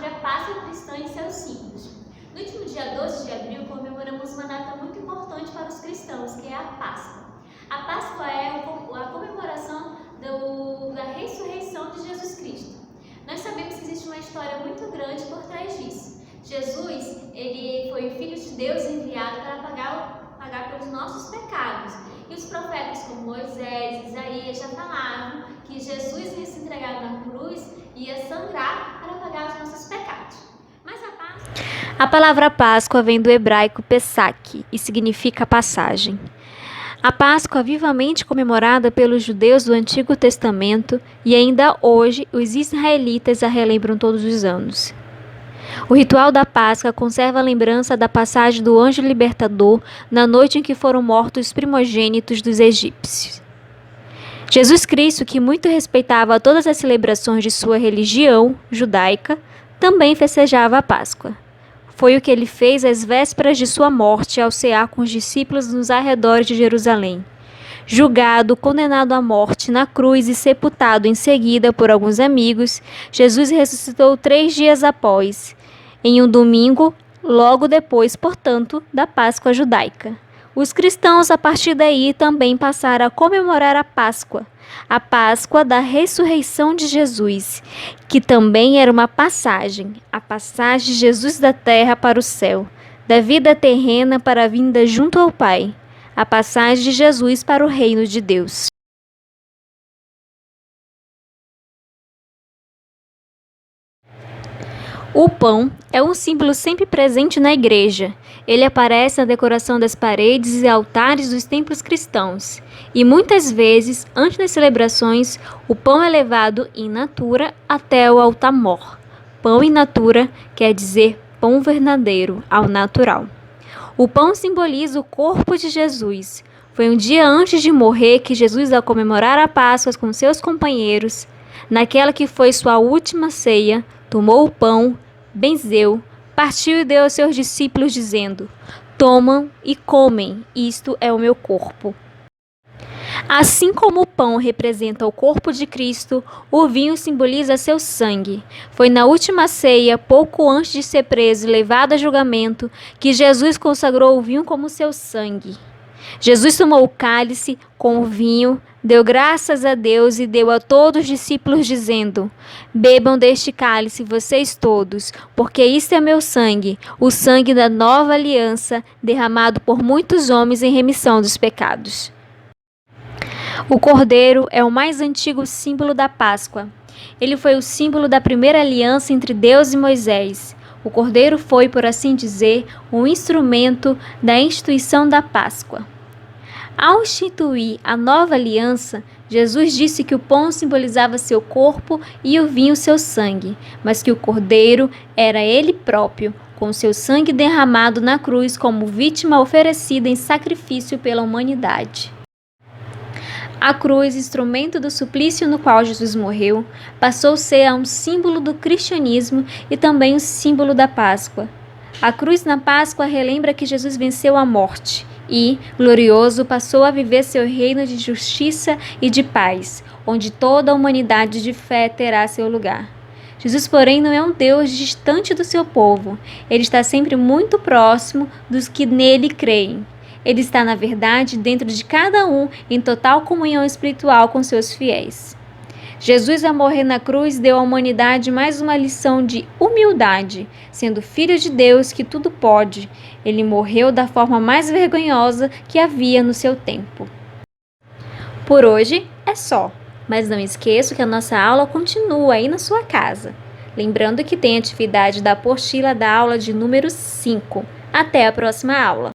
a Páscoa cristã e seus símbolos. No último dia 12 de abril, comemoramos uma data muito importante para os cristãos, que é a Páscoa. A Páscoa é a comemoração da ressurreição de Jesus Cristo. Nós sabemos que existe uma história muito grande por trás disso. Jesus, ele foi o Filho de Deus enviado para pagar pelos nossos pecados. E os profetas como Moisés, Isaías já falavam que Jesus ia se entregar na cruz e ia sangrar para pagar os nossos pecados. Mas a palavra Páscoa vem do hebraico Pesach e significa passagem. A Páscoa, vivamente comemorada pelos judeus do Antigo Testamento, e ainda hoje os israelitas a relembram todos os anos. O ritual da Páscoa conserva a lembrança da passagem do anjo libertador na noite em que foram mortos os primogênitos dos egípcios. Jesus Cristo, que muito respeitava todas as celebrações de sua religião judaica, também festejava a Páscoa. Foi o que ele fez às vésperas de sua morte ao cear com os discípulos nos arredores de Jerusalém. Julgado, condenado à morte na cruz e sepultado em seguida por alguns amigos, Jesus ressuscitou 3 dias após, em um domingo, logo depois, portanto, da Páscoa judaica. Os cristãos, a partir daí, também passaram a comemorar a Páscoa da ressurreição de Jesus, que também era uma passagem, a passagem de Jesus da terra para o céu, da vida terrena para a vinda junto ao Pai, a passagem de Jesus para o reino de Deus. O pão é um símbolo sempre presente na igreja. Ele aparece na decoração das paredes e altares dos templos cristãos. E muitas vezes, antes das celebrações, o pão é levado in natura até o altar-mor. Pão in natura quer dizer pão verdadeiro, ao natural. O pão simboliza o corpo de Jesus. Foi um dia antes de morrer que Jesus, ao comemorar a Páscoa com seus companheiros, naquela que foi sua última ceia, tomou o pão, benzeu, partiu e deu aos seus discípulos, dizendo: tomam e comem, isto é o meu corpo. Assim como o pão representa o corpo de Cristo, o vinho simboliza seu sangue. Foi na última ceia, pouco antes de ser preso e levado a julgamento, que Jesus consagrou o vinho como seu sangue. Jesus tomou o cálice com o vinho, deu graças a Deus e deu a todos os discípulos, dizendo: bebam deste cálice vocês todos, porque isto é meu sangue, o sangue da nova aliança, derramado por muitos homens em remissão dos pecados. O Cordeiro é o mais antigo símbolo da Páscoa. Ele foi o símbolo da primeira aliança entre Deus e Moisés. O Cordeiro foi, por assim dizer, um instrumento da instituição da Páscoa. Ao instituir a nova aliança, Jesus disse que o pão simbolizava seu corpo e o vinho seu sangue, mas que o Cordeiro era ele próprio, com seu sangue derramado na cruz como vítima oferecida em sacrifício pela humanidade. A cruz, instrumento do suplício no qual Jesus morreu, passou a ser um símbolo do cristianismo e também um símbolo da Páscoa. A cruz na Páscoa relembra que Jesus venceu a morte e, glorioso, passou a viver seu reino de justiça e de paz, onde toda a humanidade de fé terá seu lugar. Jesus, porém, não é um Deus distante do seu povo. Ele está sempre muito próximo dos que nele creem. Ele está, na verdade, dentro de cada um, em total comunhão espiritual com seus fiéis. Jesus, ao morrer na cruz, deu à humanidade mais uma lição de humildade. Sendo Filho de Deus, que tudo pode, ele morreu da forma mais vergonhosa que havia no seu tempo. Por hoje é só, mas não esqueça que a nossa aula continua aí na sua casa. Lembrando que tem atividade da apostila da aula de número 5. Até a próxima aula!